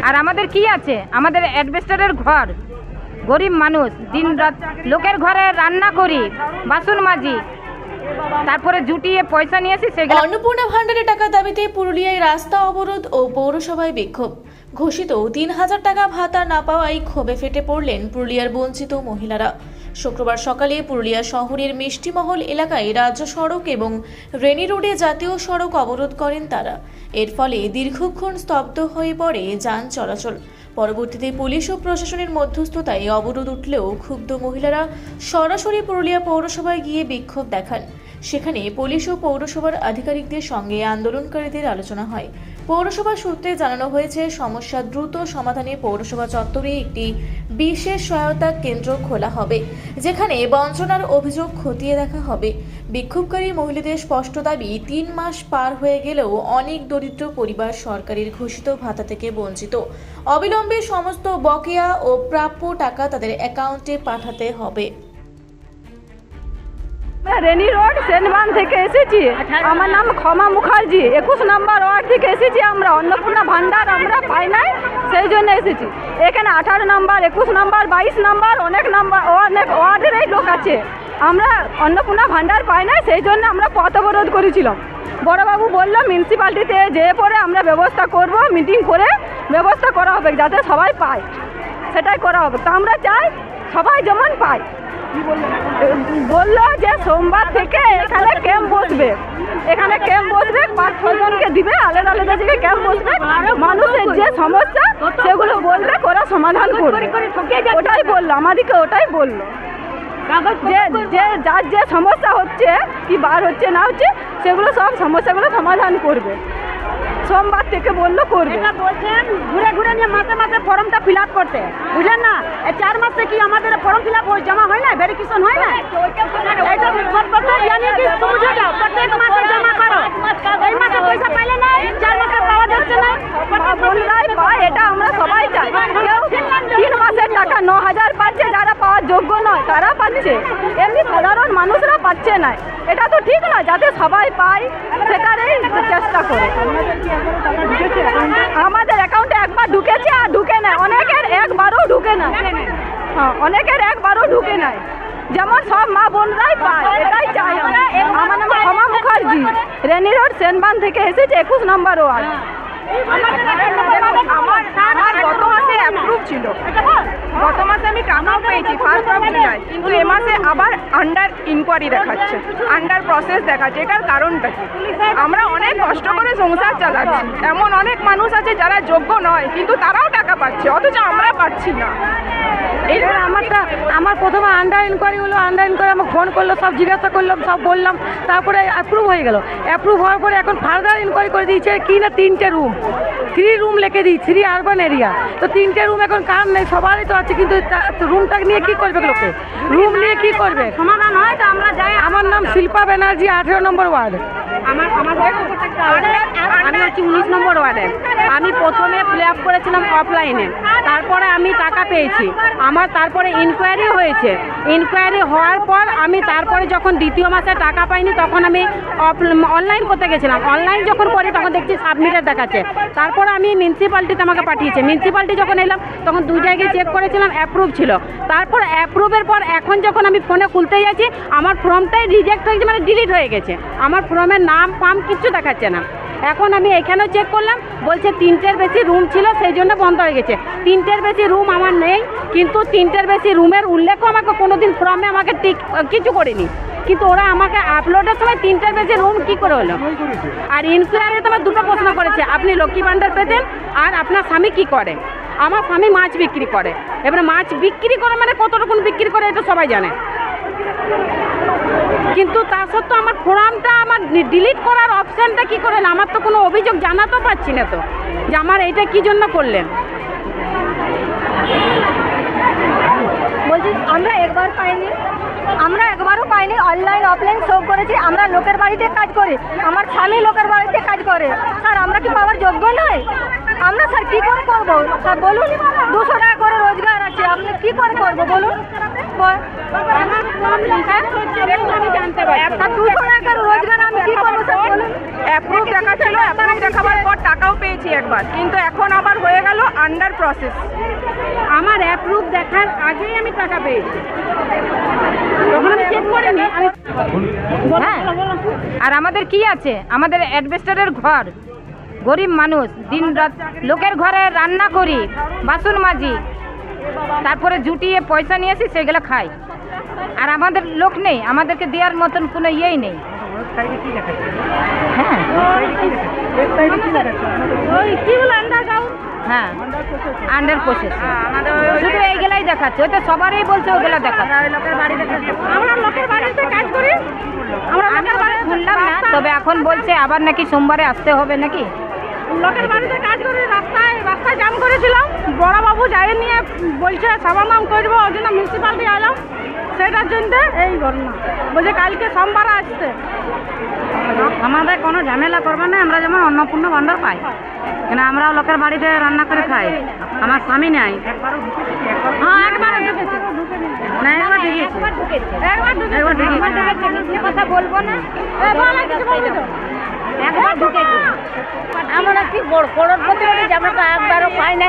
আর আমাদের কি আছে? আমাদের অ্যাডভেস্টারের ঘর, গরিব মানুষ, দিন রাত লোকের ঘরে রান্না করি, বাসন মাজি, তারপরে জুটিয়ে পয়সা নিয়ে আসি সেগুলো। অন্নপূর্ণা ভান্ডারের টাকা দাবিতে পুরুলিয়ায় রাস্তা অবরোধ ও পৌরসভায় বিক্ষোভ। ঘোষিত ৩,০০০ টাকা ভাতা না পাওয়ায় ক্ষোভে ফেটে পড়লেন পুরুলিয়ার বঞ্চিত মহিলারা। শুক্রবার সকালে পুরুলিয়া শহরের মিষ্টিমহল এলাকায় রাজ্য সড়ক এবং রেনি রোডে জাতীয় সড়ক অবরোধ করেন তারা। এর ফলে দীর্ঘক্ষণ স্তব্ধ হয়ে পড়ে যান চলাচল। পরবর্তীতে পুলিশ ও প্রশাসনের মধ্যস্থতায় অবরোধ উঠলেও ক্ষুব্ধ মহিলারা সরাসরি পুরুলিয়া পৌরসভায় গিয়ে বিক্ষোভ দেখান। সেখানে পুলিশ ও পৌরসভার আধিকারিকদের সঙ্গে আন্দোলনকারীদের আলোচনা হয়। পৌরসভা সূত্রে জানানো হয়েছে, সমস্যা দ্রুত সমাধানে পৌরসভা চত্বরে একটি বিশেষ সহায়তা কেন্দ্র খোলা হবে, যেখানে বঞ্চনার অভিযোগ খতিয়ে দেখা হবে। বিক্ষোভকারী মহিলাদের স্পষ্ট দাবি, ৩ মাস পার হয়ে গেলেও অনেক দরিদ্র পরিবার সরকারের ঘোষিত ভাতা থেকে বঞ্চিত। অবিলম্বে সমস্ত বকেয়া ও প্রাপ্য টাকা তাদের অ্যাকাউন্টে পাঠাতে হবে। রেনি রোড সেনবান থেকে এসেছি। আমার নাম ক্ষমা মুখার্জি। 21 নম্বর ওয়ার্ড থেকে এসেছি আমরা। অন্নপূর্ণা ভান্ডার আমরা পাই নাই, সেই জন্য এসেছি। এখানে 18 নম্বর, 21 নম্বর, 22 নম্বর অনেক ওয়ার্ডেরই লোক আছে। আমরা অন্নপূর্ণা ভান্ডার পাই নাই, সেই জন্য আমরা পথ অবরোধ করেছিলাম। বড়বাবু বলল মিউনিসিপ্যালিটিতে যেয়ে পরে আমরা ব্যবস্থা করব, মিটিং করে ব্যবস্থা করা হবে যাতে সবাই পায়, সেটাই করা হবে। তো আমরা চাই সবাই যেমন পায়। বললো যে সোমবার থেকে এখানে ক্যাম্প বসবে, 5-6 জনকে দিবে, আলাদা আলাদা জায়গায় ক্যাম্প বসবে। মানুষের যে সমস্যা সেগুলো বলবে, ওরা সমাধান করবে। ওটাই বললো আমাদেরকে, ওটাই বললো যে যার যে সমস্যা হচ্ছে, কি বার হচ্ছে না হচ্ছে, সেগুলো সব সমস্যাগুলো সমাধান করবে। সোমবার থেকে বললো করবে। বলছেন ঘুরে ঘুরে নিয়ে মাসে মাসে ফর্মটা ফিল আপ করতে, বুঝলেন না? 4 মাসে কি আমাদের ফর্ম ফিল আপ জমা হয় না, ভেরিফিকেশন হয় না? এটা জানি কি বুঝে প্রত্যেক মাসে জমা করো, এই মাসে পয়সা পাইলে না, 4 মাসে পাওয়া যাচ্ছে না। বন্ধায় পায়, এটা আমরা সবাই চাই। কেউ 3 মাসের টাকা 9,000 পাচ্ছে, যারা পাওয়ার যোগ্য নয় তারা পাচ্ছে, এমনি সাধারণ মানুষরা পাচ্ছে না। এটা তো ঠিক নয়, যাতে সবাই পায় সেটারই চেষ্টা করে। আমাদের অ্যাকাউন্টে একবার ঢুকেছে আর ঢুকে নাই, অনেকের একবারও ঢুকে নাই। হ্যাঁ, অনেকের একবারও ঢুকে নাই, যেমন সব মা বোনরাই পায়, এটাই চাই আমরা। আমার নাম ক্ষমা মুখার্জি, রেনি রোড সেনবান থেকে এসেছে, 21 নম্বর ওয়ার্ড। আমার গত মাসে অ্যাপ্রুভ ছিল, গত মাসে আমি টাকাও পেয়েছি 1 জুলাই, কিন্তু এ মাসে আবার আন্ডার ইনকোয়ারি দেখাচ্ছে, আন্ডার প্রসেস দেখাচ্ছে। এটার কারণটা কি? আমরা অনেক কষ্ট করে সংসার চালাচ্ছি, এমন অনেক মানুষ আছে যারা যোগ্য নয় কিন্তু তারাও টাকা পাচ্ছে, অথচ আমরা পাচ্ছি না। এইবার আমার প্রথমে আন্ডার ইনকোয়ারি হলো, আন্ডার ইনকোয়ারি আমাকে ফোন করলো, সব জিজ্ঞাসা করলাম, সব বললাম, তারপরে অ্যাপ্রুভ হয়ে গেল। অ্যাপ্রুভ হওয়ার পরে এখন ফার্দার ইনকোয়ারি করে দিয়েছে কি না 3টে রুম, 3 রুম লিখে দিই, 3 আরবান এরিয়া। তো 3টে রুম এখন কার নেই, সবারই তো আছে, কিন্তু রুমটা নিয়ে কি করবে লোকে? রুম নিয়ে কি করবে? সমাধান হয় তো আমরা যাই। আমার নাম শিল্পা ব্যানার্জি, 18 নম্বর ওয়ার্ড। আমি হচ্ছি 19 নম্বর ওয়ার্ডে। আমি প্রথমে ফিল আপ করেছিলাম অফলাইনে, তারপরে আমি টাকা পেয়েছি। আমার তারপরে ইনকোয়ারি হয়েছে, ইনকোয়ারি হওয়ার পর আমি তারপরে যখন দ্বিতীয় মাসে টাকা পাইনি, তখন আমি অনলাইন করতে গেছিলাম। অনলাইন যখন করি তখন দেখছি সাবমিটেড দেখাচ্ছে। তারপর আমি মিউনিসিপ্যালিটিতে আমাকে পাঠিয়েছে। মিউনিসিপ্যালিটি যখন এলাম তখন 2 জায়গায় চেক করেছিলাম, অ্যাপ্রুভ ছিল। তারপর অ্যাপ্রুভের পর এখন যখন আমি ফোনে খুলতে যাচ্ছি, আমার ফর্মটাই রিজেক্ট হয়েছে, মানে ডিলিট হয়ে গেছে। আমার ফর্মের নাম ফাম কিচ্ছু দেখাচ্ছে না। এখন আমি এখানেও চেক করলাম, বলছে 3টের বেশি রুম ছিল, সেই জন্য বন্ধ হয়ে গেছে। 3টের বেশি রুম আমার নেই, কিন্তু 3টের বেশি রুমের উল্লেখও আমাকে কোনোদিন ফর্মে আমাকে কিছু করেনি। কিন্তু ওরা আমাকে আপলোডের সময় 3টের বেশি রুম কী করে হলো? আর ইনকোয়ারি তোমার 2টো প্রশ্ন করেছে, আপনি লক্ষ্মী ভাণ্ডার পেতেন আর আপনার স্বামী কি করে? আমার স্বামী মাছ বিক্রি করে। এবারে মাছ বিক্রি করে মানে কত রকম বিক্রি করে এটা সবাই জানে, কিন্তু তা সত্ত্বেও আমার ফর্মটা আমার ডিলিট করার অপশানটা কী করে? আমার তো কোনো অভিযোগ জানাতেও পাচ্ছি না তো, যে আমার এইটা কী জন্য করলেন। বলছি আমরা একবারও পাইনি, অনলাইন অফলাইন সব করেছি। আমরা লোকের বাড়িতে কাজ করি, আমার স্বামী লোকের বাড়িতে কাজ করে। স্যার আমরা কি পাওয়ার যোগ্য নয়? আমরা স্যার কী করে করবো? স্যার বলুন, 200 টাকা করে রোজগার আছে, আপনি কী করে করবো বলুন? 200 টাকার রোজগার আমি কী করবো স্যার বলুন? অ্যাপ্রুভ দেখাচ্ছিল, অ্যাপ্রুভ দেখাবার পর টাকাও পেয়েছি একবার, কিন্তু এখন আবার হয়ে গেল প্রসেস। আমার অ্যাপ্রুভ দেখার আগেই আমি টাকা পেয়েছি, তখন আমি চেক করিনি। হ্যাঁ, আর আমাদের কি আছে, আমাদের অ্যাডভেস্টারের ঘর, গরিব মানুষ, দিন রাত লোকের ঘরে রান্না করি, বাসন মাজি, তারপরে জুটিয়ে পয়সা নিয়ে আসি, সেগুলো খাই। আর আমাদের লোক নেই, আমাদেরকে দেওয়ার মতন কোনো ইয়েই নেই। হ্যাঁ হ্যাঁ, আন্ডার প্রসেস, শুধু এইগুলাই দেখাচ্ছে, ওই তো সবারই বলছে ওগুলো দেখাচ্ছে। আমরা লোকের বাড়িতে কাজ করি, আমরা লোকের বাড়িতে শুনলাম না, তবে এখন বলছে আবার নাকি সোমবারে আসতে হবে নাকি। লোকের বাড়িতে কাজ করি, রাস্তায় জাম করেছিলাম, বড়বাবু যাই নিয়ে বলছে সমাধান করবো, ওই জন্য মিউনিসিপালিটি এলাম, সেটার জন্য এই ঘটনা। বলছে কালকে সোমবার আসতে। আমাদের কোনো ঝামেলা করবে না, আমরা যেমন অন্নপূর্ণা ভাণ্ডার পাই, কেন আমরাও লোকের বাড়িতে রান্না করে খাই। আমার স্বামী নাই। হ্যাঁ, একবার ঢুকেছে, না একবার ঢুকেছে, একবার ঢুকেছে, কথা বলবো না, একবার ঢুকেছি। আমরা কি করোড়পতি হলে যে আমরা তো একবারও পাই না,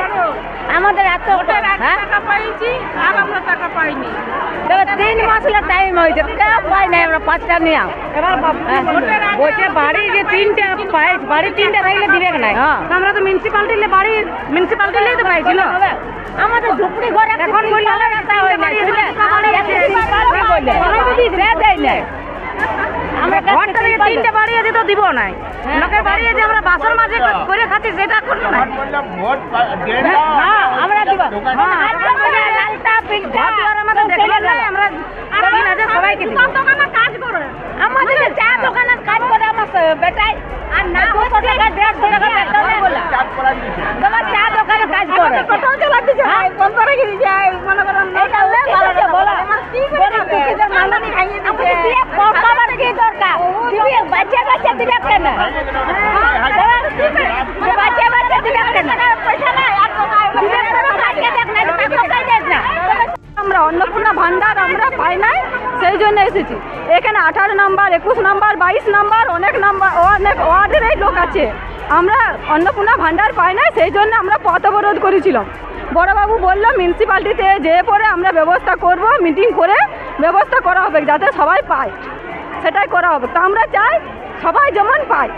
আমাদের এত টাকা পাইছি আর আমরা টাকা পাইনি। 3 মাস টাইম হয়েছে, কেউ পাই নাই, আমরা 5টা নিয়ে এবার বলছে বাড়ি যে 3টে পাই, বাড়ি 3টে থাকলে দিবে না। আমরা তো মিউনিসিপালিটি তো পাইছিল। আমাদের ঝুপড়ি ঘর এখন বললে আমরা ঘরটা থেকে 3টে বাড়ি আছে তো দিব না, লোকের বাড়ি আছে আমরা বাসন মাঝে করে খাচ্ছি, সেটা করবো না। আমরা দিব লালটা পিঠা আমাদের দেখলে নাই, আমরা সবাইকে দিব। কাজ করে আমাদের চা দোকানে কাজ করে আমার বেটাই, আর না 200 টাকা 150 টাকা বেতন বলা তোমার চা দোকানে কাজ করে, টোটো চালাতে যায়, বন্ধ রেখে দিয়ে যায়, মনে করেন এটা ভালো বলা গরিব দুঃখীদের মালানি খাইয়ে দিচ্ছে, দিয়ে খাবার কি দরকার দিবি, বাচ্চা দিবে কেন, বাচ্চা দিবে কেন, পয়সা নাই আর দিবে কেন, কাজকে দেখ না, টাকা কাজ দেখ না। আমরা অন্নপূর্ণা ভাণ্ডার আমরা পাই নাই, সেই জন্য এসেছি এখানে। 18 নম্বর, 21 নম্বর, 22 নম্বর, অনেক ওয়ার্ডেরই লোক আছে, আমরা অন্নপূর্ণা ভাণ্ডার পাই নাই, সেই জন্য আমরা পথ অবরোধ করেছিলাম। বড়বাবু বললো মিউনিসিপ্যালিটিতে যেয়ে পরে আমরা ব্যবস্থা করব, মিটিং করে ব্যবস্থা করা হবে যাতে সবাই পায়, সেটাই করা হবে। তো আমরা চাই সবাই যেমন পায়।